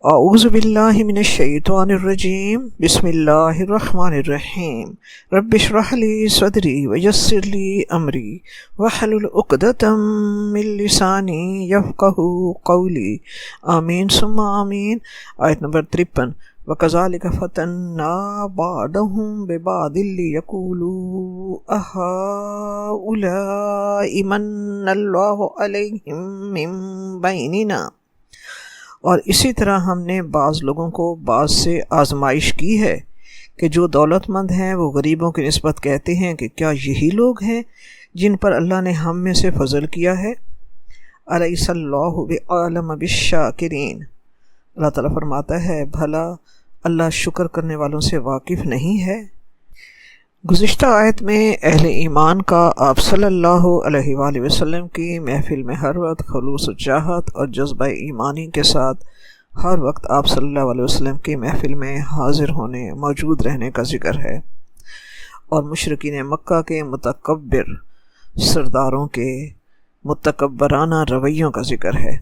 اعوذ باللہ من الشیطان الرجیم بسم اللہ الرحمن الرحیم رب اشرح لی صدری ویسر لی امری واحلل عقدۃ من لسانی یفقہوا قولی آمین ثم آمین۔ آیت نمبر 53۔ وَكَذَلِكَ فَتَنَّا بَعْضَهُم بِبَعْضٍ لِيَقُولُوا أَهَٰؤُلَاءِ مَنَّ اللَّهُ عَلَيْهِم مِّن بَيْنِنَا۔ اور اسی طرح ہم نے بعض لوگوں کو بعض سے آزمائش کی ہے کہ جو دولت مند ہیں وہ غریبوں کی نسبت کہتے ہیں کہ کیا یہی لوگ ہیں جن پر اللہ نے ہم میں سے فضل کیا ہے۔ الیس اللہ بعالم بالشاکرین۔ اللہ تعالیٰ فرماتا ہے بھلا اللہ شکر کرنے والوں سے واقف نہیں ہے۔ گزشتہ آیت میں اہل ایمان کا آپ صلی اللہ علیہ وآلہ وسلم کی محفل میں ہر وقت خلوص و چاہت اور جذبہ ایمانی کے ساتھ ہر وقت آپ صلی اللہ علیہ وسلم کی محفل میں حاضر ہونے موجود رہنے کا ذکر ہے، اور مشرکین مکہ کے متکبر سرداروں کے متکبرانہ رویوں کا ذکر ہے۔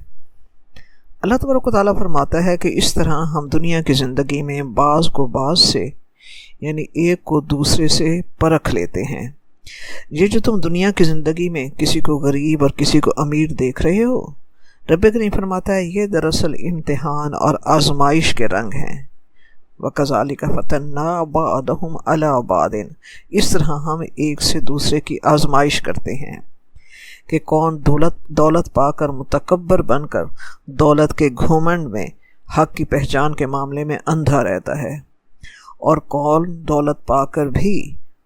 اللہ تبارک و تعالیٰ فرماتا ہے کہ اس طرح ہم دنیا کی زندگی میں بعض کو بعض سے یعنی ایک کو دوسرے سے پرکھ لیتے ہیں۔ یہ جو تم دنیا کی زندگی میں کسی کو غریب اور کسی کو امیر دیکھ رہے ہو، رب کریم فرماتا ہے یہ دراصل امتحان اور آزمائش کے رنگ ہیں۔ وَكَذَلِكَ فَتَنَّا بَعْضَهُمْ عَلَىٰ بَعْضٍ۔ اس طرح ہم ایک سے دوسرے کی آزمائش کرتے ہیں کہ کون دولت پا کر متکبر بن کر دولت کے گھمنڈ میں حق کی پہچان کے معاملے میں اندھا رہتا ہے، اور کون دولت پا کر بھی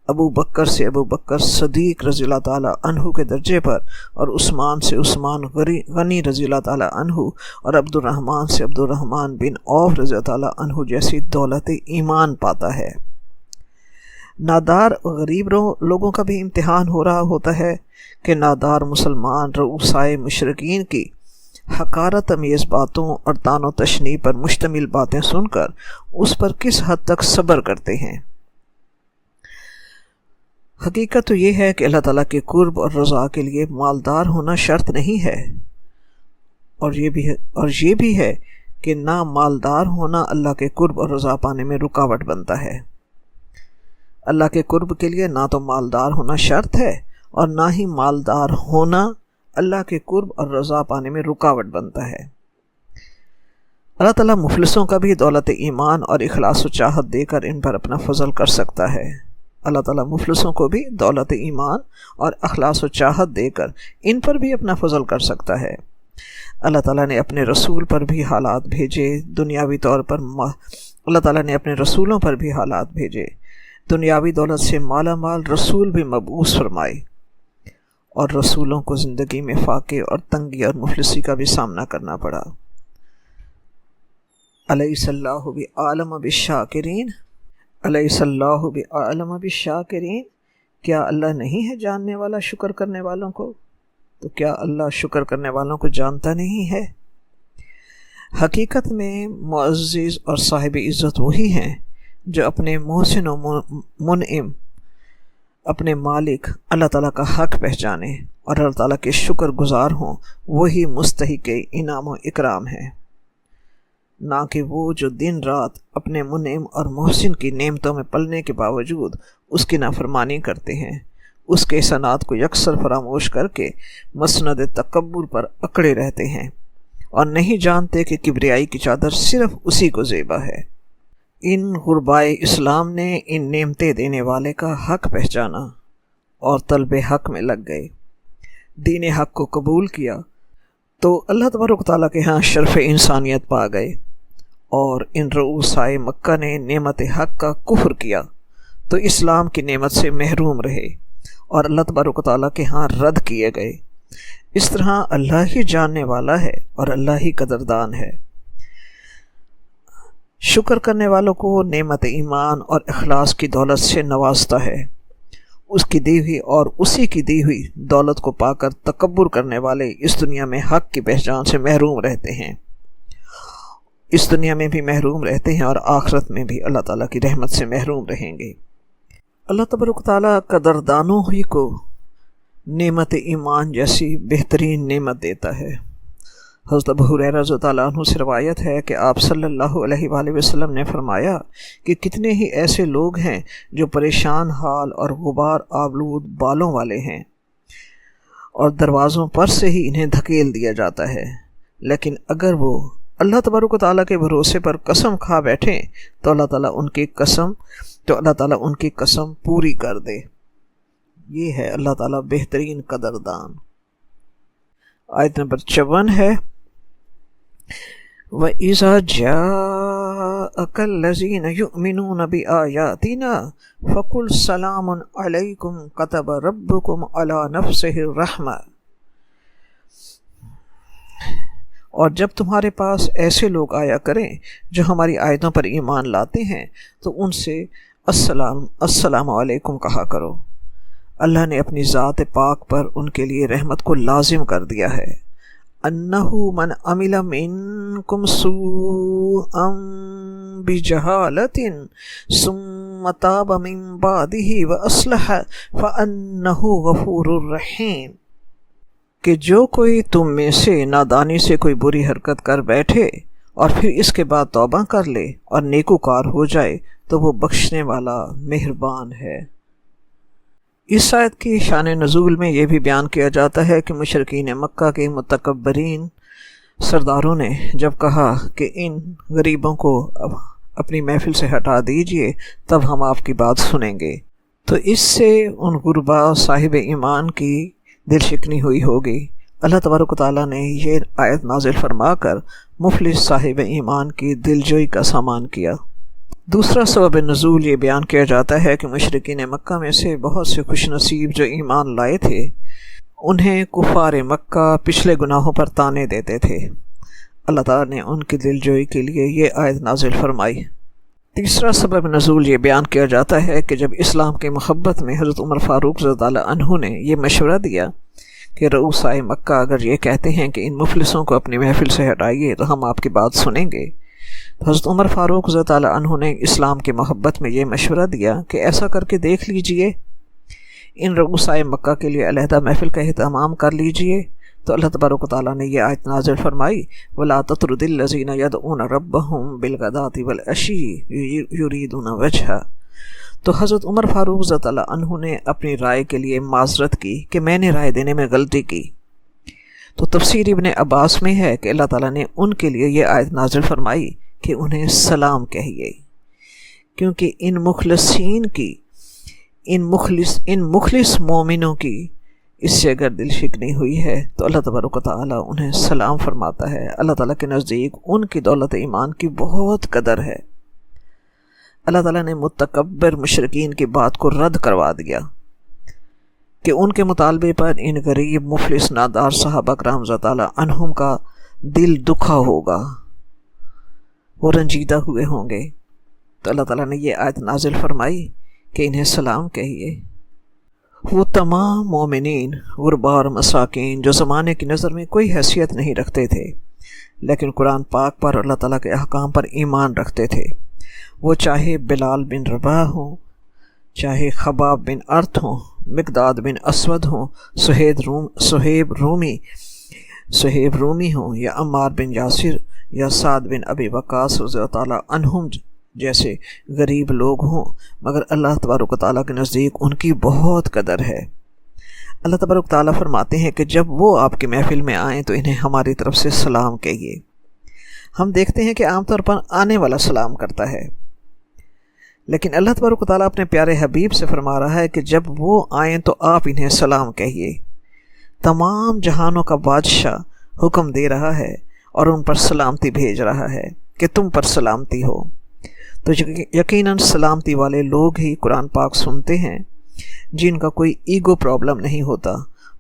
ابو بکر سے ابو بکر صدیق رضی اللہ تعالیٰ عنہ کے درجے پر، اور عثمان سے عثمان غنی رضی اللہ تعالیٰ عنہ، اور عبد الرحمن سے عبد الرحمن بن عوف رضی اللہ تعالیٰ عنہ جیسی دولت ایمان پاتا ہے۔ نادار غریب لوگوں کا بھی امتحان ہو رہا ہوتا ہے کہ نادار مسلمان رؤسائے مشرکین کی حقارت امیز باتوں اور طعن و تشنیع پر مشتمل باتیں سن کر اس پر کس حد تک صبر کرتے ہیں۔ حقیقت تو یہ ہے کہ اللہ تعالیٰ کے قرب اور رضا کے لیے مالدار ہونا شرط نہیں ہے، اور یہ بھی ہے کہ نہ مالدار ہونا اللہ کے قرب اور رضا پانے میں رکاوٹ بنتا ہے۔ اللہ کے قرب کے لیے نہ تو مالدار ہونا شرط ہے، اور نہ ہی مالدار ہونا اللہ کے قرب اور رضا پانے میں رکاوٹ بنتا ہے۔ اللہ تعالیٰ مفلسوں کا بھی دولت ایمان اور اخلاص و چاہت دے کر ان پر اپنا فضل کر سکتا ہے۔ اللہ تعالیٰ مفلسوں کو بھی دولت ایمان اور اخلاص و چاہت دے کر ان پر بھی اپنا فضل کر سکتا ہے۔ اللہ تعالیٰ نے اپنے رسول پر بھی حالات بھیجے دنیاوی طور پر اللہ تعالیٰ نے اپنے رسولوں پر بھی حالات بھیجے، دنیاوی دولت سے مالا مال رسول بھی مبعوث فرمائے، اور رسولوں کو زندگی میں فاقے اور تنگی اور مفلسی کا بھی سامنا کرنا پڑا۔ الیس اللہ بعالم بالشاکرین۔ الیس اللہ بعالم بالشاکرین۔ کیا اللہ نہیں ہے جاننے والا شکر کرنے والوں کو؟ تو کیا اللہ شکر کرنے والوں کو جانتا نہیں ہے؟ حقیقت میں معزز اور صاحب عزت وہی ہیں جو اپنے محسن و منعم اپنے مالک اللہ تعالیٰ کا حق پہچانے اور اللہ تعالیٰ کے شکر گزار ہوں، وہی مستحق انعام و اکرام ہے، نہ کہ وہ جو دن رات اپنے منعم اور محسن کی نعمتوں میں پلنے کے باوجود اس کی نافرمانی کرتے ہیں، اس کے احسانات کو یکسر فراموش کر کے مسند تکبر پر اکڑے رہتے ہیں، اور نہیں جانتے کہ کبریائی کی چادر صرف اسی کو زیبا ہے۔ ان غربائے اسلام نے ان نعمتیں دینے والے کا حق پہچانا اور طلب حق میں لگ گئے، دین حق کو قبول کیا تو اللہ تبارک و تعالیٰ کے ہاں شرف انسانیت پا گئے، اور ان رؤسائے مکہ نے نعمت حق کا کفر کیا تو اسلام کی نعمت سے محروم رہے اور اللہ تبارک و تعالیٰ کے ہاں رد کیے گئے۔ اس طرح اللہ ہی جاننے والا ہے اور اللہ ہی قدردان ہے۔ شکر کرنے والوں کو نعمت ایمان اور اخلاص کی دولت سے نوازتا ہے۔ اس کی دی ہوئی اور اسی کی دی ہوئی دولت کو پا کر تکبر کرنے والے اس دنیا میں حق کی پہچان سے محروم رہتے ہیں، اس دنیا میں بھی محروم رہتے ہیں، اور آخرت میں بھی اللہ تعالیٰ کی رحمت سے محروم رہیں گے۔ اللہ تبارک تعالیٰ قدردانوں ہی کو نعمت ایمان جیسی بہترین نعمت دیتا ہے۔ حضرت ابو ہریرہ رضی اللہ عنہ سے روایت ہے کہ آپ صلی اللہ علیہ وآلہ وسلم نے فرمایا کہ کتنے ہی ایسے لوگ ہیں جو پریشان حال اور غبار آلود بالوں والے ہیں اور دروازوں پر سے ہی انہیں دھکیل دیا جاتا ہے، لیکن اگر وہ اللہ تبارک و تعالیٰ کے بھروسے پر قسم کھا بیٹھیں تو اللہ تعالیٰ ان کی قسم پوری کر دے۔ یہ ہے اللہ تعالیٰ بہترین قدردان۔ آیت نمبر 54 ہے وَإِذَا جَاءَكَ الَّذِينَ يُؤْمِنُونَ بِآيَاتِنَا فَقُلْ سَلَامٌ عَلَيْكُمْ كَتَبَ رَبُّكُمْ عَلَى نَفْسِهِ الرَّحْمَةَ۔ اور جب تمہارے پاس ایسے لوگ آیا کریں جو ہماری آیتوں پر ایمان لاتے ہیں تو ان سے السلام علیکم کہا کرو۔ اللہ نے اپنی ذات پاک پر ان کے لیے رحمت کو لازم کر دیا ہے۔ انہو من عمل منکم سوءا بجہالت ثم تاب من بعدہ واصلح فانہو غفور الرحیم، کہ جو کوئی تم میں سے نادانی سے کوئی بری حرکت کر بیٹھے اور پھر اس کے بعد توبہ کر لے اور نیکوکار ہو جائے تو وہ بخشنے والا مہربان ہے۔ اس آیت کی شان نزول میں یہ بھی بیان کیا جاتا ہے کہ مشرکین مکہ کے متکبرین سرداروں نے جب کہا کہ ان غریبوں کو اپنی محفل سے ہٹا دیجئے تب ہم آپ کی بات سنیں گے، تو اس سے ان غربا صاحب ایمان کی دل شکنی ہوئی ہوگی۔ اللہ تبارک و تعالیٰ نے یہ آیت نازل فرما کر مفلس صاحب ایمان کی دل جوئی کا سامان کیا۔ دوسرا سبب نزول یہ بیان کیا جاتا ہے کہ مشرکین مکہ میں سے بہت سے خوش نصیب جو ایمان لائے تھے انہیں کفار مکہ پچھلے گناہوں پر طعنے دیتے تھے۔ اللہ تعالیٰ نے ان کی دل جوئی کے لیے یہ آیت نازل فرمائی۔ تیسرا سبب نزول یہ بیان کیا جاتا ہے کہ جب اسلام کی محبت میں حضرت عمر فاروق رضی اللہ عنہ نے یہ مشورہ دیا کہ رؤسائے مکہ اگر یہ کہتے ہیں کہ ان مفلسوں کو اپنی محفل سے ہٹائیے تو ہم آپ کی بات سنیں گے، تو حضرت عمر فاروق رضی اللہ عنہ نے اسلام کی محبت میں یہ مشورہ دیا کہ ایسا کر کے دیکھ لیجئے، ان رؤسائے مکہ کے لیے علیحدہ محفل کا اہتمام کر لیجئے۔ تو اللہ تبارک و تعالیٰ نے یہ آیت نازل فرمائی وَلَا تَطْرُدِ الَّذِينَ يَدْعُونَ رَبَّهُمْ بِالْغَدَاةِ وَالْعَشِيِّ يُرِيدُونَ وَجْهَهُ۔ تو حضرت عمر فاروق رضی اللہ عنہ نے اپنی رائے کے لیے معذرت کی کہ میں نے رائے دینے میں غلطی کی۔ تو تفسیر ابن عباس میں ہے کہ اللہ تعالیٰ نے ان کے لیے یہ آیت نازل فرمائی کہ انہیں سلام کہیے، کیونکہ ان مخلصین کی ان مخلص مومنوں کی اس سے اگر دل شکنی ہوئی ہے تو اللہ تبارک و تعالیٰ انہیں سلام فرماتا ہے۔ اللہ تعالیٰ کے نزدیک ان کی دولت ایمان کی بہت قدر ہے۔ اللہ تعالیٰ نے متکبر مشرکین کی بات کو رد کروا دیا کہ ان کے مطالبے پر ان غریب مفلس نادار صحابہ کرام رضی اللہ عنہم کا دل دکھا ہوگا، وہ رنجیدہ ہوئے ہوں گے۔ تو اللہ تعالیٰ نے یہ آیت نازل فرمائی کہ انہیں سلام کہیے۔ وہ تمام مومنین غربا اور مساکین جو زمانے کی نظر میں کوئی حیثیت نہیں رکھتے تھے لیکن قرآن پاک پر اللہ تعالیٰ کے احکام پر ایمان رکھتے تھے، وہ چاہے بلال بن رباح ہوں، چاہے خباب بن ارت ہوں، مقداد بن اسود ہوں، صہیب رومی ہوں، یا عمار بن یاسر یا سعد بن ابی وقاص رضی اللہ تعالیٰ عنہم جیسے غریب لوگ ہوں، مگر اللہ تبارک و تعالیٰ کے نزدیک ان کی بہت قدر ہے۔ اللہ تبارک و تعالیٰ فرماتے ہیں کہ جب وہ آپ کی محفل میں آئیں تو انہیں ہماری طرف سے سلام کہیے۔ ہم دیکھتے ہیں کہ عام طور پر آنے والا سلام کرتا ہے، لیکن اللہ تبارک و تعالیٰ اپنے پیارے حبیب سے فرما رہا ہے کہ جب وہ آئیں تو آپ انہیں سلام کہیے۔ تمام جہانوں کا بادشاہ حکم دے رہا ہے اور ان پر سلامتی بھیج رہا ہے کہ تم پر سلامتی ہو، تو یقیناً سلامتی والے لوگ ہی قرآن پاک سنتے ہیں، جن کا کوئی ایگو پرابلم نہیں ہوتا،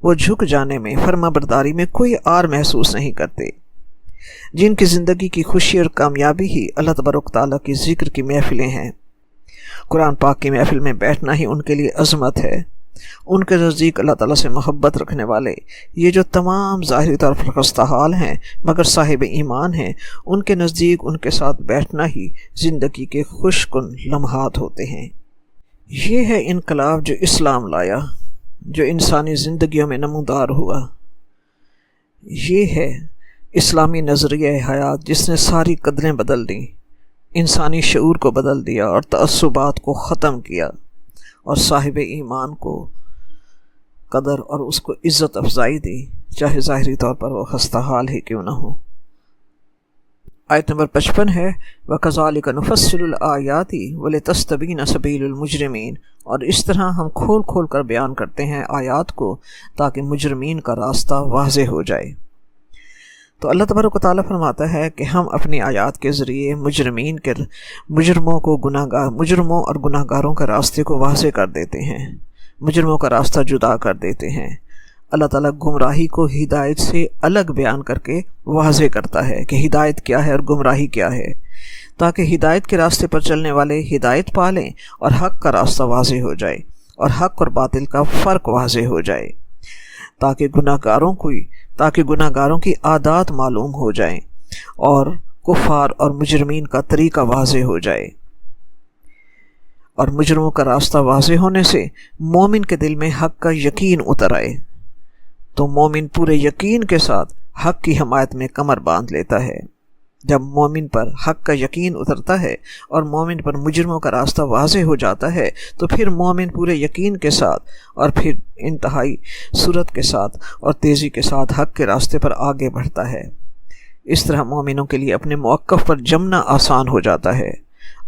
وہ جھک جانے میں، فرما برداری میں کوئی آر محسوس نہیں کرتے، جن کی زندگی کی خوشی اور کامیابی ہی اللہ تبارک تعالیٰ کی ذکر کی محفلیں ہیں۔ قرآن پاک کی محفل میں بیٹھنا ہی ان کے لیے عظمت ہے۔ ان کے نزدیک اللہ تعالیٰ سے محبت رکھنے والے یہ جو تمام ظاہری طور پر خستہ حال ہیں مگر صاحب ایمان ہیں، ان کے نزدیک ان کے ساتھ بیٹھنا ہی زندگی کے خوش کن لمحات ہوتے ہیں۔ یہ ہے انقلاب جو اسلام لایا، جو انسانی زندگیوں میں نمودار ہوا۔ یہ ہے اسلامی نظریہ حیات جس نے ساری قدریں بدل دیں، انسانی شعور کو بدل دیا اور تعصبات کو ختم کیا، اور صاحب ایمان کو قدر اور اس کو عزت افزائی دی، چاہے ظاہری طور پر وہ خستہ حال ہی کیوں نہ ہو۔ آیت نمبر 55 ہے وَكَذَلِكَ نُفَصِّلُ الْآيَاتِ وَلِتَسْتَبِينَ سَبِيلُ الْمُجْرِمِينَ، اور اس طرح ہم کھول کھول کر بیان کرتے ہیں آیات کو تاکہ مجرمین کا راستہ واضح ہو جائے۔ تو اللہ تبارک و تعالیٰ فرماتا ہے کہ ہم اپنی آیات کے ذریعے مجرموں اور گناہ گاروں کے راستے کو واضح کر دیتے ہیں، مجرموں کا راستہ جدا کر دیتے ہیں۔ اللہ تعالیٰ گمراہی کو ہدایت سے الگ بیان کر کے واضح کرتا ہے کہ ہدایت کیا ہے اور گمراہی کیا ہے، تاکہ ہدایت کے راستے پر چلنے والے ہدایت پا لیں اور حق کا راستہ واضح ہو جائے اور حق اور باطل کا فرق واضح ہو جائے، تاکہ گناہ گاروں کی عادات معلوم ہو جائیں اور کفار اور مجرمین کا طریقہ واضح ہو جائے۔ اور مجرموں کا راستہ واضح ہونے سے مومن کے دل میں حق کا یقین اتر آئے، تو مومن پورے یقین کے ساتھ حق کی حمایت میں کمر باندھ لیتا ہے۔ جب مومن پر حق کا یقین اترتا ہے اور مومن پر مجرموں کا راستہ واضح ہو جاتا ہے تو پھر مومن پورے یقین کے ساتھ اور پھر انتہائی سرعت کے ساتھ اور تیزی کے ساتھ حق کے راستے پر آگے بڑھتا ہے۔ اس طرح مومنوں کے لیے اپنے موقف پر جمنا آسان ہو جاتا ہے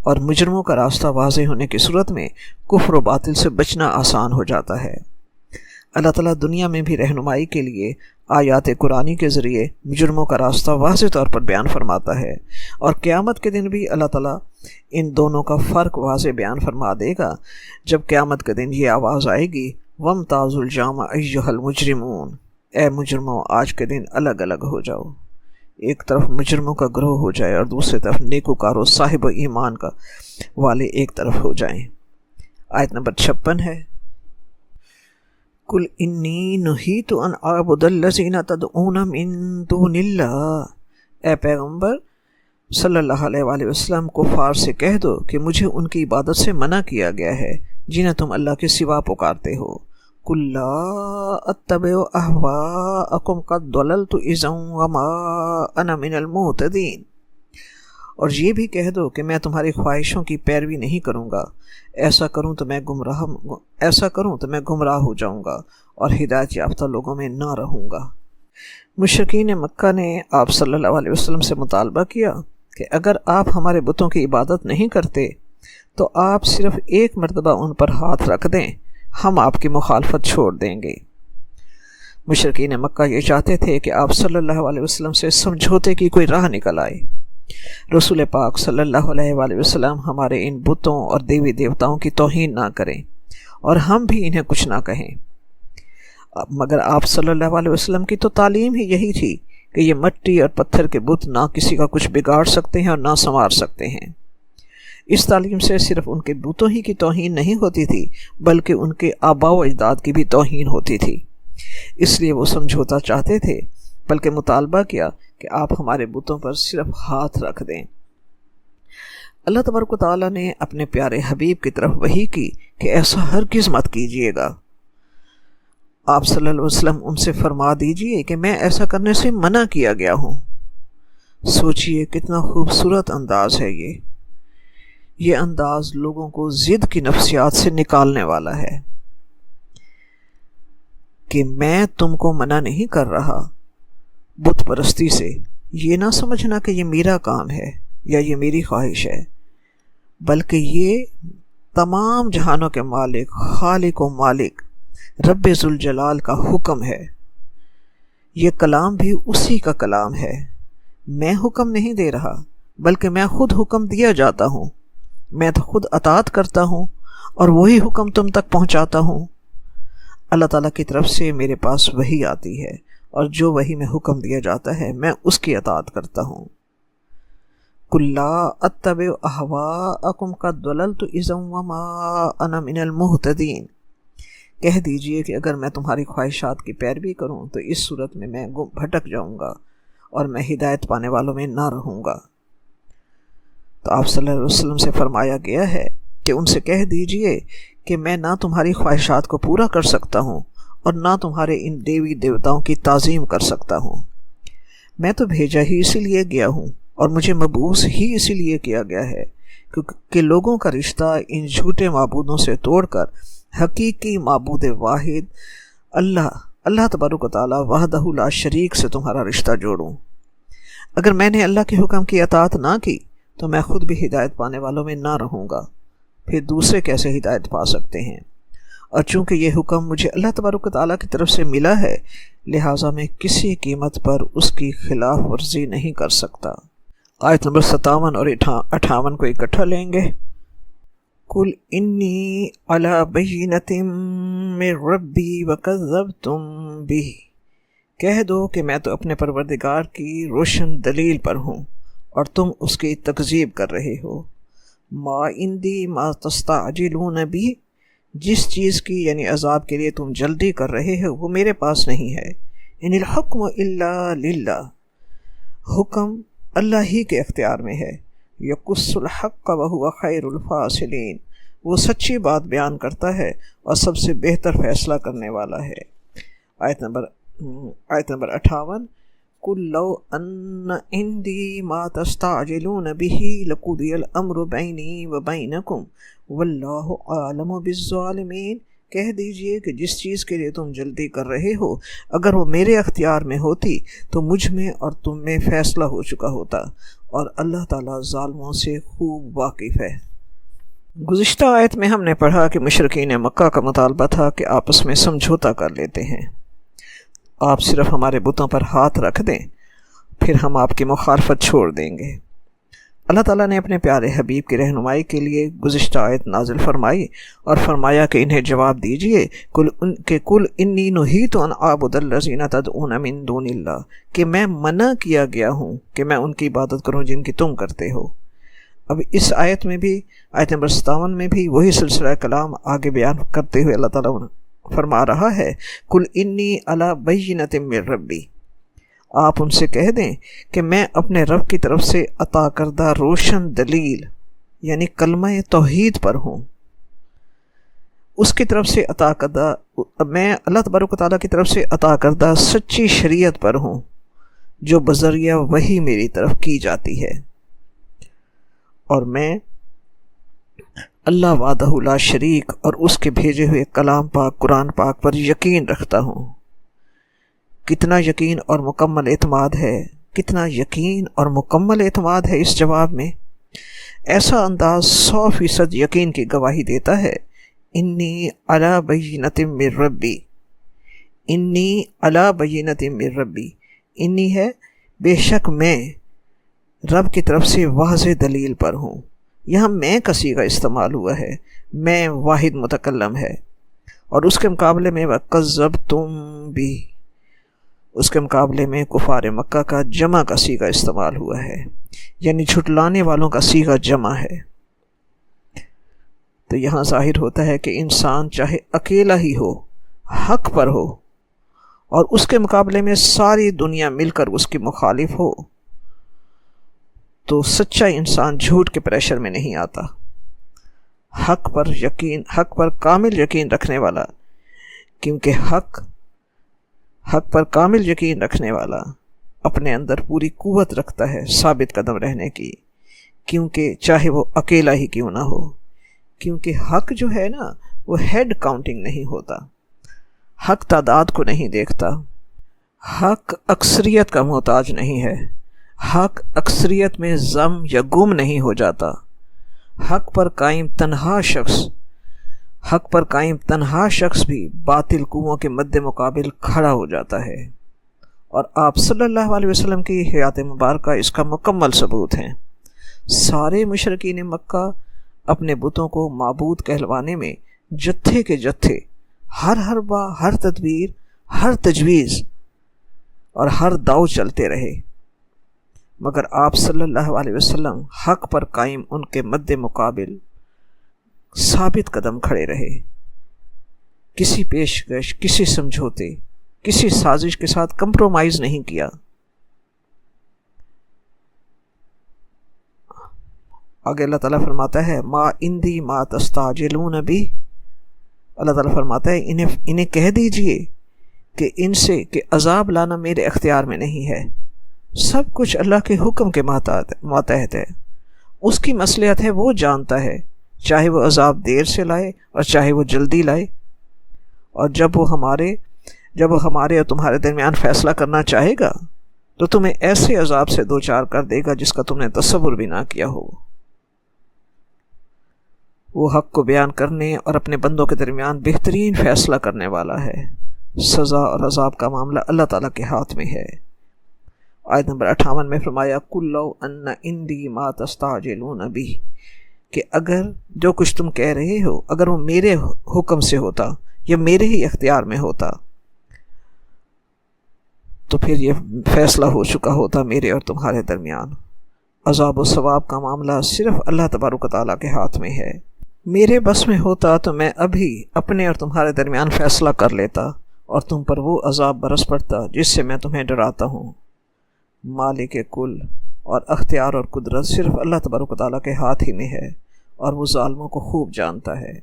اور مجرموں کا راستہ واضح ہونے کی صورت میں کفر و باطل سے بچنا آسان ہو جاتا ہے۔ اللہ تعالیٰ دنیا میں بھی رہنمائی کے لیے آیات قرآنی کے ذریعے مجرموں کا راستہ واضح طور پر بیان فرماتا ہے، اور قیامت کے دن بھی اللہ تعالیٰ ان دونوں کا فرق واضح بیان فرما دے گا جب قیامت کے دن یہ آواز آئے گی وَامْتَازُوا الْيَوْمَ أَيُّهَا الْمُجْرِمُونَ، اے مجرموں آج کے دن الگ الگ ہو جاؤ۔ ایک طرف مجرموں کا گروہ ہو جائے اور دوسری طرف نیکوکاروں صاحب و ایمان کا والے ایک طرف ہو جائیں۔ آیت نمبر 56 ہے قُلْ إِنِّي نُهِیتُ أَنْ أَعْبُدَ الَّذِينَ تَدْعُونَ مِن دُونِ اللَّهِ، اے پیغمبر صلی اللہ علیہ وآلہ وسلم کفار سے کہہ دو کہ مجھے ان کی عبادت سے منع کیا گیا ہے جنہیں تم اللہ کے سوا پکارتے ہو۔ قُلْ لَا أَتَّبِعُ أَهْوَاءَكُمْ قَدْ ضَلَلْتُ إِذًا وَمَا أَنَا مِنَ الْمُهْتَدِينَ، اور یہ بھی کہہ دو کہ میں تمہاری خواہشوں کی پیروی نہیں کروں گا، ایسا کروں تو میں گمراہ ہو جاؤں گا اور ہدایت یافتہ لوگوں میں نہ رہوں گا۔ مشرکین مکہ نے آپ صلی اللہ علیہ وسلم سے مطالبہ کیا کہ اگر آپ ہمارے بتوں کی عبادت نہیں کرتے تو آپ صرف ایک مرتبہ ان پر ہاتھ رکھ دیں، ہم آپ کی مخالفت چھوڑ دیں گے۔ مشرکین مکہ یہ چاہتے تھے کہ آپ صلی اللہ علیہ وسلم سے سمجھوتے کی کوئی راہ نکل آئے، رسول پاک صلی اللہ علیہ وآلہ وسلم ہمارے ان بتوں اور دیوی دیوتاؤں کی توہین نہ کریں اور ہم بھی انہیں کچھ نہ کہیں، مگر آپ صلی اللہ علیہ وسلم کی تو تعلیم ہی یہی تھی کہ یہ مٹی اور پتھر کے بت نہ کسی کا کچھ بگاڑ سکتے ہیں اور نہ سنوار سکتے ہیں۔ اس تعلیم سے صرف ان کے بتوں ہی کی توہین نہیں ہوتی تھی بلکہ ان کے آباء و اجداد کی بھی توہین ہوتی تھی، اس لیے وہ سمجھوتا چاہتے تھے، بلکہ مطالبہ کیا کہ آپ ہمارے بتوں پر صرف ہاتھ رکھ دیں۔ اللہ تبارک و تعالیٰ نے اپنے پیارے حبیب کی طرف وحی کی کہ ایسا ہرگز مت کیجیے گا۔ آپ صلی اللہ علیہ وسلم ان سے فرما دیجئے کہ میں ایسا کرنے سے منع کیا گیا ہوں۔ سوچئے کتنا خوبصورت انداز ہے یہ انداز لوگوں کو ضد کی نفسیات سے نکالنے والا ہے کہ میں تم کو منع نہیں کر رہا بت پرستی سے، یہ نہ سمجھنا کہ یہ میرا کام ہے یا یہ میری خواہش ہے، بلکہ یہ تمام جہانوں کے مالک، خالق و مالک رب ذوالجلال کا حکم ہے۔ یہ کلام بھی اسی کا کلام ہے، میں حکم نہیں دے رہا بلکہ میں خود حکم دیا جاتا ہوں، میں تو خود اطاعت کرتا ہوں اور وہی حکم تم تک پہنچاتا ہوں۔ اللہ تعالیٰ کی طرف سے میرے پاس وحی آتی ہے اور جو وحی میں حکم دیا جاتا ہے میں اس کی اطاعت کرتا ہوں۔ قُلْ لَا أَتَّبِعُ أَهْوَاءَكُمْ قَدْ ضَلَلْتُ إِذًا وَمَا أَنَا مِنَ الْمُهْتَدِينَ، کہہ دیجئے کہ اگر میں تمہاری خواہشات کی پیروی کروں تو اس صورت میں بھٹک جاؤں گا اور میں ہدایت پانے والوں میں نہ رہوں گا۔ تو آپ صلی اللہ علیہ وسلم سے فرمایا گیا ہے کہ ان سے کہہ دیجئے کہ میں نہ تمہاری خواہشات کو پورا کر سکتا ہوں اور نہ تمہارے ان دیوی دیوتاؤں کی تعظیم کر سکتا ہوں، میں تو بھیجا ہی اسی لیے گیا ہوں اور مجھے مبعوث ہی اسی لیے کیا گیا ہے کہ لوگوں کا رشتہ ان جھوٹے معبودوں سے توڑ کر حقیقی معبود واحد اللہ تبارک و تعالیٰ وحدہ لا شریک سے تمہارا رشتہ جوڑوں۔ اگر میں نے اللہ کے حکم کی اطاعت نہ کی تو میں خود بھی ہدایت پانے والوں میں نہ رہوں گا، پھر دوسرے کیسے ہدایت پا سکتے ہیں؟ اور چونکہ یہ حکم مجھے اللہ تبارک و تعالیٰ کی طرف سے ملا ہے، لہٰذا میں کسی قیمت پر اس کی خلاف ورزی نہیں کر سکتا۔ آیت نمبر 57 اور 58 کو اکٹھا لیں گے۔ قُلْ إِنِّي عَلَى بَيِّنَةٍ مِّن رَّبِّي وَكَذَّبْتُم بِهِ، کہہ دو کہ میں تو اپنے پروردگار کی روشن دلیل پر ہوں اور تم اس کی تکذیب کر رہے ہو۔ ما عندی ما تستعجلون بہ، جس چیز کی یعنی عذاب کے لیے تم جلدی کر رہے ہو وہ میرے پاس نہیں ہے۔ ان الحکم الا للہ، حکم اللہ ہی کے اختیار میں ہے۔ یقص الحق وہو خیر الفاصلین، وہ سچی بات بیان کرتا ہے اور سب سے بہتر فیصلہ کرنے والا ہے۔ آیت نمبر 58۔ قُلْ لَوْ أَنَّ عِنْدِي مَا تَسْتَعْجِلُونَ بِهِ لَقُضِيَ الْأَمْرُ بَيْنِي وَبَيْنَكُمْ وَاللَّهُ أَعْلَمُ بِالظَّالِمِينَ، کہہ دیجئے کہ جس چیز کے لیے تم جلدی کر رہے ہو اگر وہ میرے اختیار میں ہوتی تو مجھ میں اور تم میں فیصلہ ہو چکا ہوتا، اور اللہ تعالیٰ ظالموں سے خوب واقف ہے۔ گزشتہ آیت میں ہم نے پڑھا کہ مشرکین مکہ کا مطالبہ تھا کہ آپس میں سمجھوتا کر لیتے ہیں، آپ صرف ہمارے بتوں پر ہاتھ رکھ دیں پھر ہم آپ کی مخالفت چھوڑ دیں گے۔ اللہ تعالیٰ نے اپنے پیارے حبیب کی رہنمائی کے لیے گزشتہ آیت نازل فرمائی اور فرمایا کہ انہیں جواب دیجئے کل انی نہیت ان اعبد الذین تدعون من دون اللہ، کہ میں منع کیا گیا ہوں کہ میں ان کی عبادت کروں جن کی تم کرتے ہو۔ اب اس آیت میں بھی، آیت نمبر 57 میں بھی وہی سلسلہ کلام آگے بیان کرتے ہوئے اللہ تعالیٰ فرما رہا ہے، کل انی علی بینۃ من ربی، آپ ان سے کہہ دیں کہ میں اپنے رب کی طرف سے عطا کردہ روشن دلیل یعنی کلمہ توحید پر ہوں، اس کی طرف سے عطا کردہ، میں اللہ تبارک و تعالیٰ کی طرف سے عطا کردہ سچی شریعت پر ہوں جو بذریعہ وحی میری طرف کی جاتی ہے، اور میں اللہ وحدہ لا شریک اور اس کے بھیجے ہوئے کلام پاک قرآن پاک پر یقین رکھتا ہوں۔ کتنا یقین اور مکمل اعتماد ہے، کتنا یقین اور مکمل اعتماد ہے اس جواب میں۔ ایسا انداز 100% یقین کی گواہی دیتا ہے۔ انی علی بینۃ من ربی، انی علی بینۃ من ربی، انی ہے بے شک میں رب کی طرف سے واضح دلیل پر ہوں۔ یہاں میں کا صیغہ استعمال ہوا ہے، میں واحد متکلم ہے، اور اس کے مقابلے میں وَكَذَّبْتُم بِهِ، اس کے مقابلے میں کفار مکہ کا جمع کا صیغہ استعمال ہوا ہے، یعنی جھٹلانے والوں کا صیغہ جمع ہے۔ تو یہاں ظاہر ہوتا ہے کہ انسان چاہے اکیلا ہی ہو، حق پر ہو، اور اس کے مقابلے میں ساری دنیا مل کر اس کی مخالف ہو، تو سچا انسان جھوٹ کے پریشر میں نہیں آتا۔ حق پر کامل یقین رکھنے والا، کیونکہ حق پر کامل یقین رکھنے والا اپنے اندر پوری قوت رکھتا ہے ثابت قدم رہنے کی، کیونکہ چاہے وہ اکیلا ہی کیوں نہ ہو، کیونکہ حق جو ہے نا وہ ہیڈ کاؤنٹنگ نہیں ہوتا، حق تعداد کو نہیں دیکھتا، حق اکثریت کا محتاج نہیں ہے، حق اکثریت میں ضم یا گم نہیں ہو جاتا۔ حق پر قائم تنہا شخص بھی باطل قووں کے مد مقابل کھڑا ہو جاتا ہے، اور آپ صلی اللہ علیہ وسلم کی حیات مبارکہ اس کا مکمل ثبوت ہیں۔ سارے مشرکین مکہ اپنے بتوں کو معبود کہلوانے میں جتھے کے جتھے، ہر حربہ، ہر تدبیر، ہر تجویز اور ہر داؤ چلتے رہے، مگر آپ صلی اللہ علیہ وسلم حق پر قائم ان کے مد مقابل ثابت قدم کھڑے رہے، کسی پیشکش، کسی سمجھوتے، کسی سازش کے ساتھ کمپرومائز نہیں کیا۔ آگے اللہ تعالیٰ فرماتا ہے ما عندی ما تستعجلون بہ، اللہ تعالیٰ فرماتا ہے انہیں کہہ دیجئے کہ ان سے کہ عذاب لانا میرے اختیار میں نہیں ہے، سب کچھ اللہ کے حکم کے ماتحت ہے، اس کی مصلحت ہے، وہ جانتا ہے، چاہے وہ عذاب دیر سے لائے اور چاہے وہ جلدی لائے۔ اور جب وہ ہمارے اور تمہارے درمیان فیصلہ کرنا چاہے گا تو تمہیں ایسے عذاب سے دوچار کر دے گا جس کا تم نے تصور بھی نہ کیا ہو۔ وہ حق کو بیان کرنے اور اپنے بندوں کے درمیان بہترین فیصلہ کرنے والا ہے۔ سزا اور عذاب کا معاملہ اللہ تعالیٰ کے ہاتھ میں ہے۔ آیت نمبر 58 میں فرمایا قُل لَوْ أَنَّ عِنْدِي مَا تَسْتَعْجِلُونَ بِهِ، کہ اگر جو کچھ تم کہہ رہے ہو اگر وہ میرے حکم سے ہوتا یا میرے ہی اختیار میں ہوتا تو پھر یہ فیصلہ ہو چکا ہوتا میرے اور تمہارے درمیان۔ عذاب و ثواب کا معاملہ صرف اللہ تبارک و تعالیٰ کے ہاتھ میں ہے۔ میرے بس میں ہوتا تو میں ابھی اپنے اور تمہارے درمیان فیصلہ کر لیتا اور تم پر وہ عذاب برس پڑتا جس سے میں تمہیں ڈراتا ہوں۔ مالک کل اور اختیار اور قدرت صرف اللہ تبارک و تعالیٰ کے ہاتھ ہی میں ہے اور وہ ظالموں کو خوب جانتا ہے۔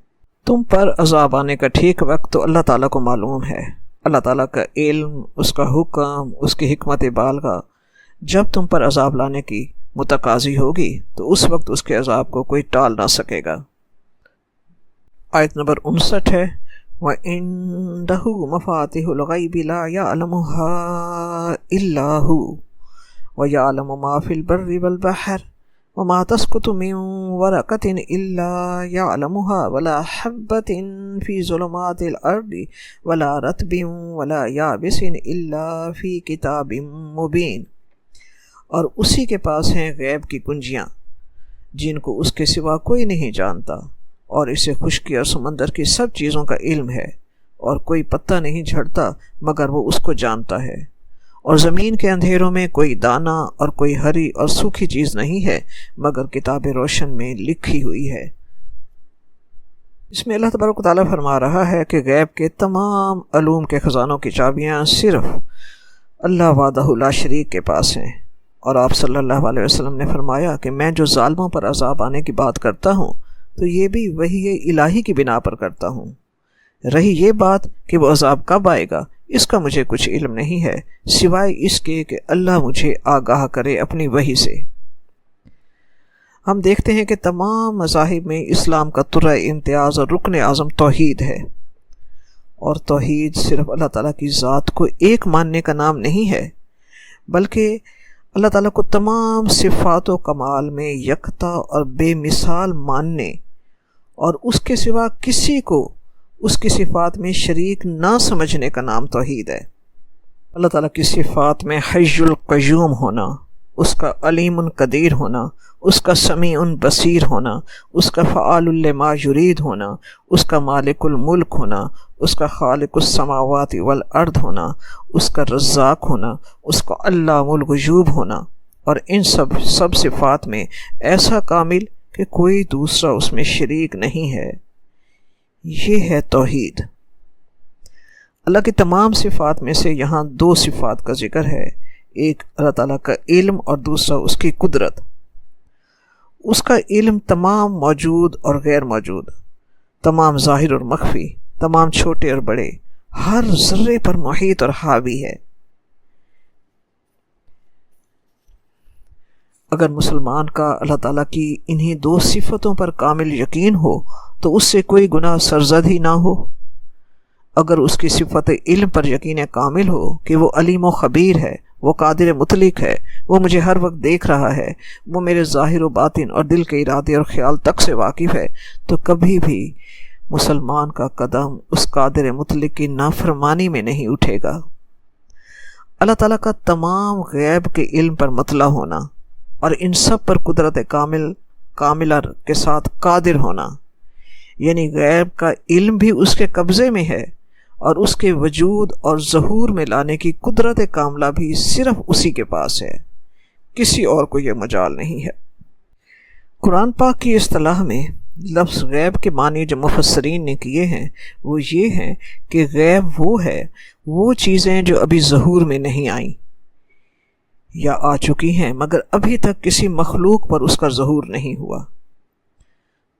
تم پر عذاب آنے کا ٹھیک وقت تو اللہ تعالیٰ کو معلوم ہے۔ اللہ تعالیٰ کا علم، اس کا حکم، اس کی حکمت بالغہ جب تم پر عذاب لانے کی متقاضی ہوگی تو اس وقت اس کے عذاب کو کوئی ٹال نہ سکے گا۔ آیت نمبر 59 ہے وَعِندَهُ مَفَاتِحُ الْغَيْبِ لَا يَعْلَمُهَا إِلَّا هُوَ وَيَعْلَمُ مَا فِي الْبَرِّ وَالْبَحْرِ وَمَا تَسْقُطُ مِنْ وَرَقَةٍ إِلَّا يَعْلَمُهَا وَلَا حَبَّةٍ فِي ظُلُمَاتِ الْأَرْضِ وَلَا رَطْبٍ وَلَا يَابِسٍ إِلَّا فِي كِتَابٍ مُبِينٍ، اور اسی کے پاس ہیں غیب کی کنجیاں جن کو اس کے سوا کوئی نہیں جانتا، اور اسے خشکی اور سمندر کی سب چیزوں کا علم ہے، اور کوئی پتا نہیں جھڑتا مگر وہ اس کو جانتا ہے، اور زمین کے اندھیروں میں کوئی دانہ اور کوئی ہری اور سوکھی چیز نہیں ہے مگر کتاب روشن میں لکھی ہوئی ہے۔ اس میں اللہ تبارک و تعالیٰ فرما رہا ہے کہ غیب کے تمام علوم کے خزانوں کی چابیاں صرف اللہ وحدہ لا شریک کے پاس ہیں، اور آپ صلی اللہ علیہ وسلم نے فرمایا کہ میں جو ظالموں پر عذاب آنے کی بات کرتا ہوں تو یہ بھی وحی الہی کی بنا پر کرتا ہوں۔ رہی یہ بات کہ وہ عذاب کب آئے گا، اس کا مجھے کچھ علم نہیں ہے سوائے اس کے کہ اللہ مجھے آگاہ کرے اپنی وحی سے۔ ہم دیکھتے ہیں کہ تمام مذاہب میں اسلام کا ترہ امتیاز اور رکن اعظم توحید ہے، اور توحید صرف اللہ تعالیٰ کی ذات کو ایک ماننے کا نام نہیں ہے، بلکہ اللہ تعالیٰ کو تمام صفات و کمال میں یکتا اور بے مثال ماننے اور اس کے سوا کسی کو اس کی صفات میں شریک نہ سمجھنے کا نام توحید ہے۔ اللہ تعالیٰ کی صفات میں حی القیوم ہونا، اس کا علیم قدیر ہونا، اس کا سمیع بصیر ہونا، اس کا فعال لما یرید ہونا، اس کا مالک الملک ہونا، اس کا خالق السماوات والارض ہونا، اس کا رزاق ہونا، اس کا علام الغیوب ہونا، اور ان سب صفات میں ایسا کامل کہ کوئی دوسرا اس میں شریک نہیں ہے۔ یہ ہے توحید۔ اللہ کی تمام صفات میں سے یہاں دو صفات کا ذکر ہے، ایک اللہ تعالیٰ کا علم اور دوسرا اس کی قدرت۔ اس کا علم تمام موجود اور غیر موجود، تمام ظاہر اور مخفی، تمام چھوٹے اور بڑے، ہر ذرے پر محیط اور حاوی ہے۔ اگر مسلمان کا اللہ تعالیٰ کی انہی دو صفتوں پر کامل یقین ہو تو اس سے کوئی گناہ سرزد ہی نہ ہو۔ اگر اس کی صفت علم پر یقین کامل ہو کہ وہ علیم و خبیر ہے، وہ قادر مطلق ہے، وہ مجھے ہر وقت دیکھ رہا ہے، وہ میرے ظاہر و باطن اور دل کے ارادے اور خیال تک سے واقف ہے، تو کبھی بھی مسلمان کا قدم اس قادر مطلق کی نافرمانی میں نہیں اٹھے گا۔ اللہ تعالیٰ کا تمام غیب کے علم پر مطلع ہونا اور ان سب پر قدرت کاملہ کے ساتھ قادر ہونا، یعنی غیب کا علم بھی اس کے قبضے میں ہے اور اس کے وجود اور ظہور میں لانے کی قدرت کاملہ بھی صرف اسی کے پاس ہے، کسی اور کو یہ مجال نہیں ہے۔ قرآن پاک کی اصطلاح میں لفظ غیب کے معنی جو مفسرین نے کیے ہیں وہ یہ ہیں کہ غیب وہ ہے، وہ چیزیں جو ابھی ظہور میں نہیں آئیں یا آ چکی ہیں مگر ابھی تک کسی مخلوق پر اس کا ظہور نہیں ہوا۔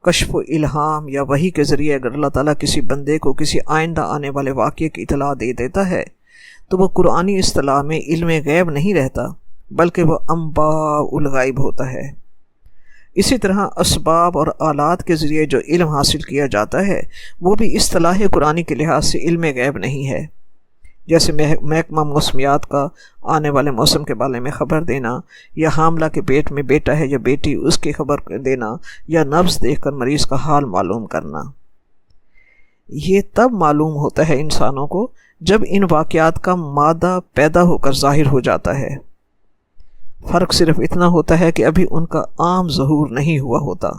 کشف و الہام یا وحی کے ذریعے اگر اللہ تعالیٰ کسی بندے کو کسی آئندہ آنے والے واقعے کی اطلاع دے دیتا ہے تو وہ قرآنی اصطلاح میں علم غیب نہیں رہتا بلکہ وہ انباء الغیب ہوتا ہے۔ اسی طرح اسباب اور آلات کے ذریعے جو علم حاصل کیا جاتا ہے وہ بھی اصطلاح قرآنی کے لحاظ سے علم غیب نہیں ہے، جیسے محکمہ موسمیات کا آنے والے موسم کے بارے میں خبر دینا، یا حاملہ کے پیٹ میں بیٹا ہے یا بیٹی اس کی خبر دینا، یا نبض دیکھ کر مریض کا حال معلوم کرنا۔ یہ تب معلوم ہوتا ہے انسانوں کو جب ان واقعات کا مادہ پیدا ہو کر ظاہر ہو جاتا ہے۔ فرق صرف اتنا ہوتا ہے کہ ابھی ان کا عام ظہور نہیں ہوا ہوتا۔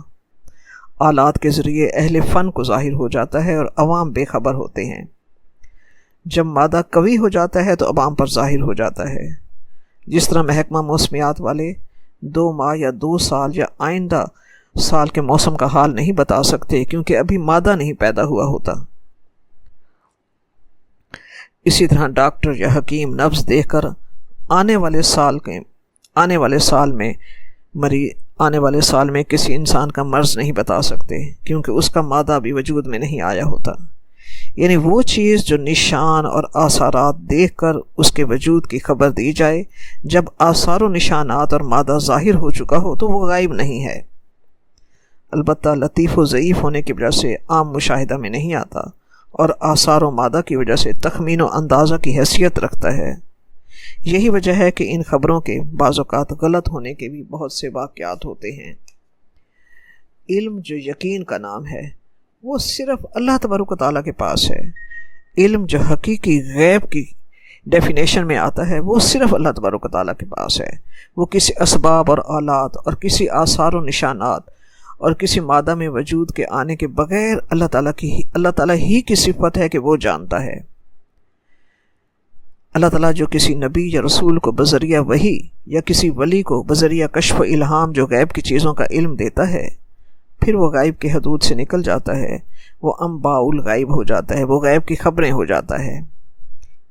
آلات کے ذریعے اہل فن کو ظاہر ہو جاتا ہے اور عوام بے خبر ہوتے ہیں۔ جب مادہ قوی ہو جاتا ہے تو عوام پر ظاہر ہو جاتا ہے، جس طرح محکمہ موسمیات والے 2 ماہ یا 2 سال یا آئندہ سال کے موسم کا حال نہیں بتا سکتے، کیونکہ ابھی مادہ نہیں پیدا ہوا ہوتا۔ اسی طرح ڈاکٹر یا حکیم نبض دیکھ کر آنے والے سال میں کسی انسان کا مرض نہیں بتا سکتے، کیونکہ اس کا مادہ بھی وجود میں نہیں آیا ہوتا۔ یعنی وہ چیز جو نشان اور آثارات دیکھ کر اس کے وجود کی خبر دی جائے، جب آثار و نشانات اور مادہ ظاہر ہو چکا ہو تو وہ غائب نہیں ہے، البتہ لطیف و ضعیف ہونے کی وجہ سے عام مشاہدہ میں نہیں آتا، اور آثار و مادہ کی وجہ سے تخمین و اندازہ کی حیثیت رکھتا ہے۔ یہی وجہ ہے کہ ان خبروں کے بعض اوقات غلط ہونے کے بھی بہت سے واقعات ہوتے ہیں۔ علم جو یقین کا نام ہے وہ صرف اللہ تبارک و تعالیٰ کے پاس ہے۔ علم جو حقیقی غیب کی ڈیفینیشن میں آتا ہے وہ صرف اللہ تبارک و تعالیٰ کے پاس ہے۔ وہ کسی اسباب اور آلات اور کسی آثار و نشانات اور کسی مادہ میں وجود کے آنے کے بغیر اللہ تعالیٰ ہی کی صفت ہے کہ وہ جانتا ہے۔ اللہ تعالیٰ جو کسی نبی یا رسول کو بذریعہ وحی یا کسی ولی کو بذریعہ کشف و الہام جو غیب کی چیزوں کا علم دیتا ہے، پھر وہ غیب کی حدود سے نکل جاتا ہے، وہ انباء الغیب ہو جاتا ہے، وہ غیب کی خبریں ہو جاتا ہے۔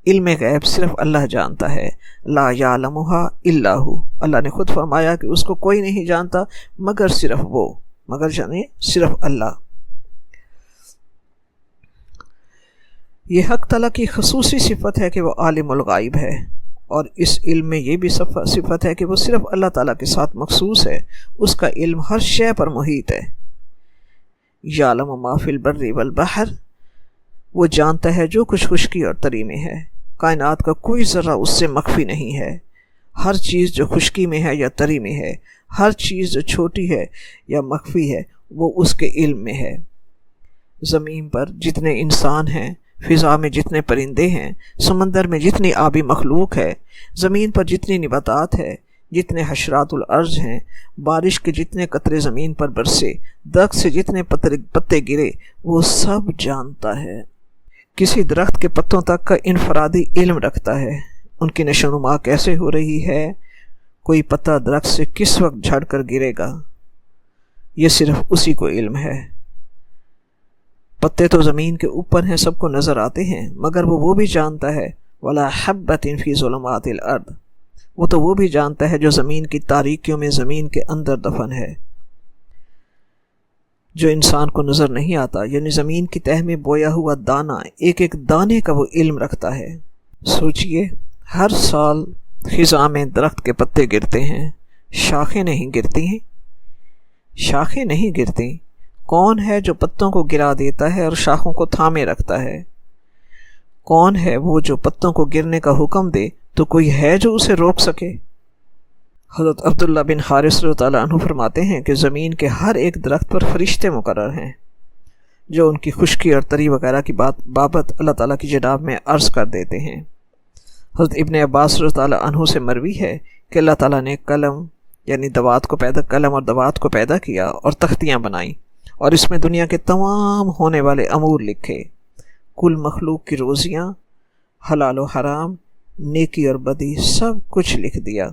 علم غیب صرف اللہ جانتا ہے، لا یعلمھا الا ھو۔ اللہ نے خود فرمایا کہ اس کو کوئی نہیں جانتا مگر صرف وہ، صرف اللہ۔ یہ حق تعالیٰ کی خصوصی صفت ہے کہ وہ عالم الغیب ہے، اور اس علم میں یہ بھی صفت ہے کہ وہ صرف اللہ تعالیٰ کے ساتھ مخصوص ہے۔ اس کا علم ہر شے پر محیط ہے۔ یعلم ما فی البر والبحر، وہ جانتا ہے جو کچھ خشکی اور تری میں ہے۔ کائنات کا کوئی ذرہ اس سے مخفی نہیں ہے۔ ہر چیز جو خشکی میں ہے یا تری میں ہے، ہر چیز جو چھوٹی ہے یا مخفی ہے، وہ اس کے علم میں ہے۔ زمین پر جتنے انسان ہیں، فضا میں جتنے پرندے ہیں، سمندر میں جتنی آبی مخلوق ہے، زمین پر جتنی نباتات ہے، جتنے حشرات الارض ہیں، بارش کے جتنے قطرے زمین پر برسے، درخت سے جتنے پتے گرے، وہ سب جانتا ہے۔ کسی درخت کے پتوں تک کا انفرادی علم رکھتا ہے، ان کی نشو و نما کیسے ہو رہی ہے، کوئی پتا درخت سے کس وقت جھڑ کر گرے گا، یہ صرف اسی کو علم ہے۔ پتے تو زمین کے اوپر ہیں، سب کو نظر آتے ہیں، مگر وہ بھی جانتا ہے وَلَا حَبَّةٍ فِي ظُلُمَاتِ الْأَرْضِ، وہ بھی جانتا ہے جو زمین کی تاریکیوں میں زمین کے اندر دفن ہے، جو انسان کو نظر نہیں آتا، یعنی زمین کی تہہ میں بویا ہوا دانہ، ایک ایک دانے کا وہ علم رکھتا ہے۔ سوچئے، ہر سال خزاں میں درخت کے پتے گرتے ہیں، شاخیں نہیں گرتی ہیں، شاخیں نہیں گرتی۔ کون ہے جو پتوں کو گرا دیتا ہے اور شاخوں کو تھامے رکھتا ہے؟ کون ہے وہ جو پتوں کو گرنے کا حکم دے تو کوئی ہے جو اسے روک سکے؟ حضرت عبداللہ بن حارث رضی اللہ عنہ فرماتے ہیں کہ زمین کے ہر ایک درخت پر فرشتے مقرر ہیں جو ان کی خشکی اور تری وغیرہ کی بابت اللہ تعالیٰ کی جناب میں عرض کر دیتے ہیں۔ حضرت ابن عباس رضی اللہ عنہ سے مروی ہے کہ اللہ تعالیٰ نے قلم اور دوات کو پیدا کیا اور تختیاں بنائیں، اور اس میں دنیا کے تمام ہونے والے امور لکھے، کل مخلوق کی روزیاں، حلال و حرام، نیکی اور بدی، سب کچھ لکھ دیا،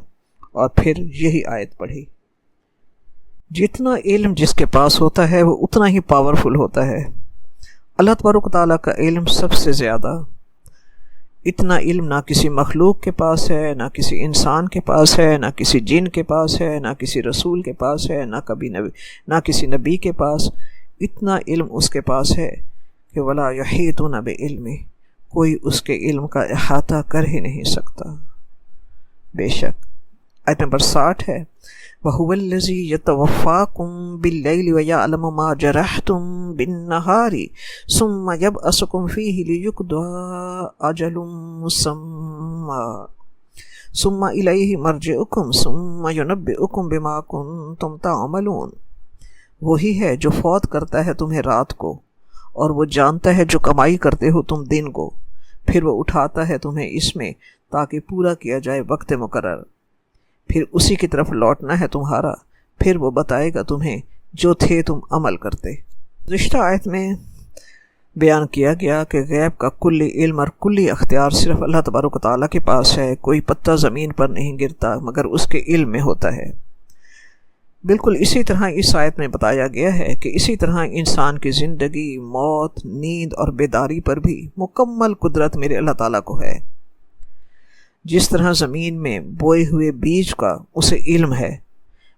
اور پھر یہی آیت پڑھی۔ جتنا علم جس کے پاس ہوتا ہے وہ اتنا ہی پاورفل ہوتا ہے۔ اللہ تبارک و تعالیٰ کا علم سب سے زیادہ، اتنا علم نہ کسی مخلوق کے پاس ہے، نہ کسی انسان کے پاس ہے، نہ کسی جن کے پاس ہے، نہ کسی رسول کے پاس ہے، نہ کسی نبی کے پاس۔ اتنا علم اس کے پاس ہے کہ وَلَا يُحِيطُونَ بِعِلْمِهِ، کوئی اس کے علم کا احاطہ کر ہی نہیں سکتا۔ بے شک آیت نمبر 60 ہے، وَهُوَ الَّذِي يَتَوَفَّاكُم بِاللَّيْلِ وَيَعْلَمُ مَا جَرَحْتُم بِالنَّهَارِ ثُمَّ يَبْعَثُكُم فِيهِ لِيُقْضَىٰ أَجَلٌ مُّسَمًّى ثُمَّ إِلَيْهِ مَرْجِعُكُمْ ثُمَّ يُنَبِّئُكُم بِمَا كُنتُمْ تَعْمَلُونَ۔ وہی ہے جو فوت کرتا ہے تمہیں رات کو، اور وہ جانتا ہے جو کمائی کرتے ہو تم دن کو، پھر وہ اٹھاتا ہے تمہیں اس میں تاکہ پورا کیا جائے وقت مقرر، پھر اسی کی طرف لوٹنا ہے تمہارا، پھر وہ بتائے گا تمہیں جو تھے تم عمل کرتے۔ گزشتہ آیت میں بیان کیا گیا کہ غیب کا کلی علم اور کلی اختیار صرف اللہ تبارک و تعالیٰ کے پاس ہے، کوئی پتہ زمین پر نہیں گرتا مگر اس کے علم میں ہوتا ہے۔ بالکل اسی طرح اس آیت میں بتایا گیا ہے کہ اسی طرح انسان کی زندگی، موت، نیند اور بیداری پر بھی مکمل قدرت میرے اللہ تعالیٰ کو ہے۔ جس طرح زمین میں بوئے ہوئے بیج کا اسے علم ہے،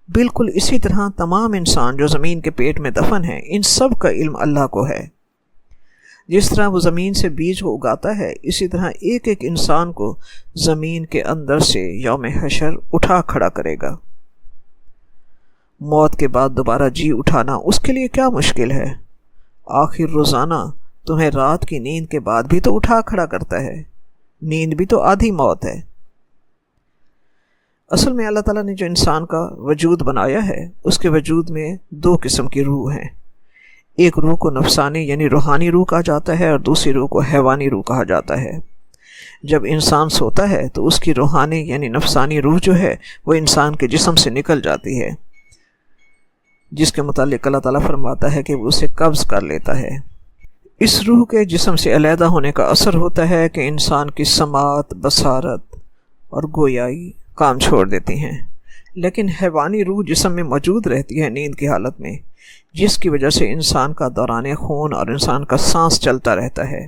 بالکل اسی طرح تمام انسان جو زمین کے پیٹ میں دفن ہیں ان سب کا علم اللہ کو ہے۔ جس طرح وہ زمین سے بیج کو اگاتا ہے، اسی طرح ایک ایک انسان کو زمین کے اندر سے یوم حشر اٹھا کھڑا کرے گا۔ موت کے بعد دوبارہ جی اٹھانا اس کے لیے کیا مشکل ہے؟ آخر روزانہ تمہیں رات کی نیند کے بعد بھی تو اٹھا کھڑا کرتا ہے، نیند بھی تو آدھی موت ہے۔ اصل میں اللہ تعالیٰ نے جو انسان کا وجود بنایا ہے اس کے وجود میں دو قسم کی روح ہیں، ایک روح کو نفسانی یعنی روحانی روح کہا جاتا ہے اور دوسری روح کو حیوانی روح کہا جاتا ہے۔ جب انسان سوتا ہے تو اس کی روحانی یعنی نفسانی روح جو ہے وہ انسان کے جسم سے نکل جاتی ہے، جس کے متعلق اللہ تعالیٰ فرماتا ہے کہ وہ اسے قبض کر لیتا ہے۔ اس روح کے جسم سے علیحدہ ہونے کا اثر ہوتا ہے کہ انسان کی سماعت، بصارت اور گویائی کام چھوڑ دیتی ہیں، لیکن حیوانی روح جسم میں موجود رہتی ہے نیند کی حالت میں، جس کی وجہ سے انسان کا دوران خون اور انسان کا سانس چلتا رہتا ہے۔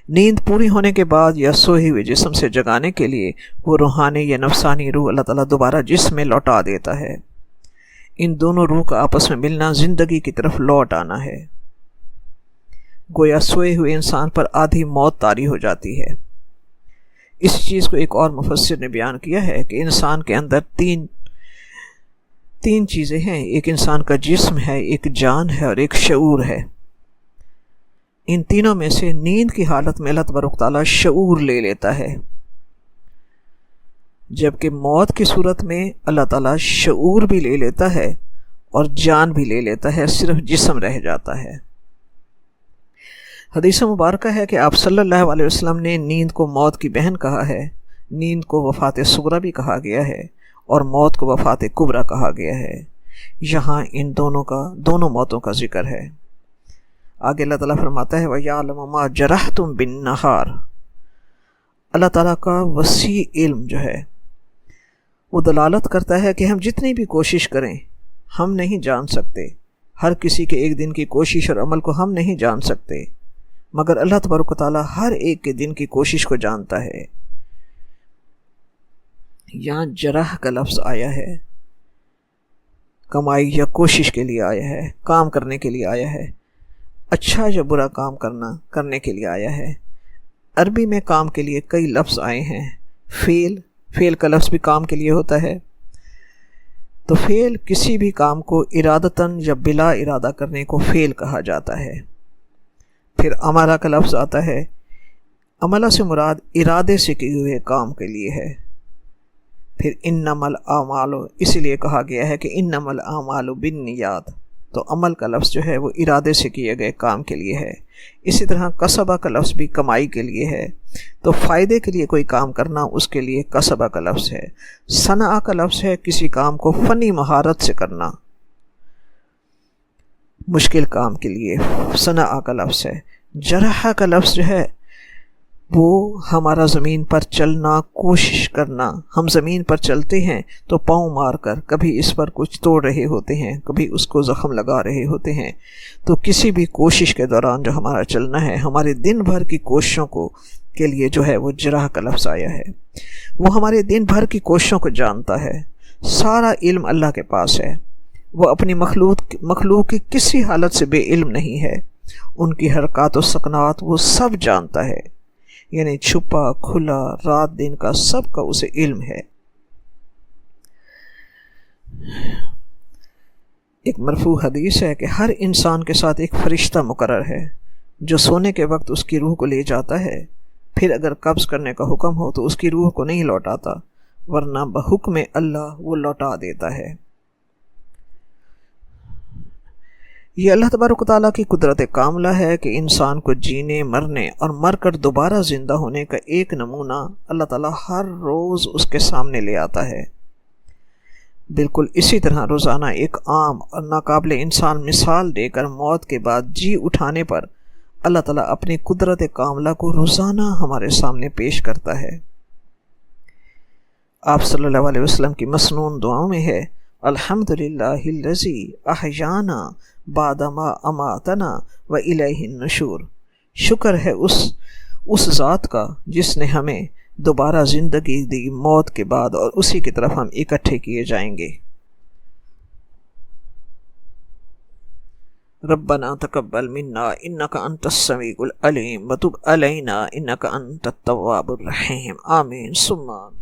نیند پوری ہونے کے بعد یا سوئے ہوئے جسم سے جگانے کے لیے وہ روحانی یا نفسانی روح اللہ تعالیٰ دوبارہ جسم میں لوٹا دیتا ہے۔ ان دونوں روح کا آپس میں ملنا زندگی کی طرف لوٹ آنا ہے۔ گویا سوئے ہوئے انسان پر آدھی موت طاری ہو جاتی ہے۔ اس چیز کو ایک اور مفسر نے بیان کیا ہے کہ انسان کے اندر تین چیزیں ہیں، ایک انسان کا جسم ہے، ایک جان ہے اور ایک شعور ہے۔ ان تینوں میں سے نیند کی حالت میں اللہ تبارک تعالیٰ شعور لے لیتا ہے، جبکہ موت کی صورت میں اللہ تعالیٰ شعور بھی لے لیتا ہے اور جان بھی لے لیتا ہے، صرف جسم رہ جاتا ہے۔ حدیث مبارکہ ہے کہ آپ صلی اللہ علیہ وسلم نے نیند کو موت کی بہن کہا ہے، نیند کو وفات صغریٰ بھی کہا گیا ہے اور موت کو وفات کبریٰ کہا گیا ہے۔ یہاں ان دونوں موتوں کا ذکر ہے۔ آگے اللہ تعالیٰ فرماتا ہے وَيَعْلَمُ مَا جَرَحْتُم بِالنَّهَارِ۔ اللہ تعالیٰ کا وسیع علم جو ہے وہ دلالت کرتا ہے کہ ہم جتنی بھی کوشش کریں ہم نہیں جان سکتے، ہر کسی کے ایک دن کی کوشش اور عمل کو ہم نہیں جان سکتے، مگر اللہ تبارک و تعالیٰ ہر ایک کے دن کی کوشش کو جانتا ہے۔ یہاں جرح کا لفظ آیا ہے، کمائی یا کوشش کے لیے آیا ہے، کام کرنے کے لیے آیا ہے، اچھا یا برا کام کرنے کے لیے آیا ہے۔ عربی میں کام کے لیے کئی لفظ آئے ہیں، فعل کا لفظ بھی کام کے لیے ہوتا ہے۔ تو فعل کسی بھی کام کو ارادتاً یا بلا ارادہ کرنے کو فعل کہا جاتا ہے۔ پھر عملہ کا لفظ آتا ہے، عملہ سے مراد ارادے سے کیے ہوئے کام کے لیے ہے۔ پھر انما الاعمال، اسی لیے کہا گیا ہے کہ انما الاعمال بالنیات، تو عمل کا لفظ جو ہے وہ ارادے سے کیے گئے کام کے لیے ہے۔ اسی طرح کسبہ کا لفظ بھی کمائی کے لیے ہے، تو فائدے کے لیے کوئی کام کرنا اس کے لیے کسبہ کا لفظ ہے۔ صنع کا لفظ ہے کسی کام کو فنی مہارت سے کرنا، مشکل کام کے لیے صنع کا لفظ ہے۔ جرح کا لفظ جو ہے وہ ہمارا زمین پر چلنا، کوشش کرنا۔ ہم زمین پر چلتے ہیں تو پاؤں مار کر کبھی اس پر کچھ توڑ رہے ہوتے ہیں، کبھی اس کو زخم لگا رہے ہوتے ہیں۔ تو کسی بھی کوشش کے دوران جو ہمارا چلنا ہے، ہمارے دن بھر کی کوششوں کے لیے جو ہے وہ جرح کا لفظ آیا ہے۔ وہ ہمارے دن بھر کی کوششوں کو جانتا ہے، سارا علم اللہ کے پاس ہے۔ وہ اپنی مخلوق کی کسی حالت سے بے علم نہیں ہے، ان کی حرکات و سکنات وہ سب جانتا ہے، یعنی چھپا کھلا رات دن کا سب کا اسے علم ہے۔ ایک مرفوع حدیث ہے کہ ہر انسان کے ساتھ ایک فرشتہ مقرر ہے جو سونے کے وقت اس کی روح کو لے جاتا ہے، پھر اگر قبض کرنے کا حکم ہو تو اس کی روح کو نہیں لوٹاتا، ورنہ بحکم اللہ وہ لوٹا دیتا ہے۔ یہ اللہ تبارک و تعالیٰ کی قدرت کاملہ ہے کہ انسان کو جینے، مرنے اور مر کر دوبارہ زندہ ہونے کا ایک نمونہ اللہ تعالیٰ ہر روز اس کے سامنے لے آتا ہے۔ بالکل اسی طرح روزانہ ایک عام اور ناقابل انسان مثال دے کر موت کے بعد جی اٹھانے پر اللہ تعالیٰ اپنی قدرت کاملہ کو روزانہ ہمارے سامنے پیش کرتا ہے۔ آپ صلی اللہ علیہ وسلم کی مسنون دعاؤں میں ہے، الحمدللہ الذی احیانا بعد ما اماتنا والیہ النشور، شکر ہے اس ذات کا جس نے ہمیں دوبارہ زندگی دی موت کے بعد، اور اسی کی طرف ہم اکٹھے کیے جائیں گے۔ ربنا تقبل منا انک انت السمیع العلیم وتب علینا انک انت التواب الرحیم، آمین ثم آمین۔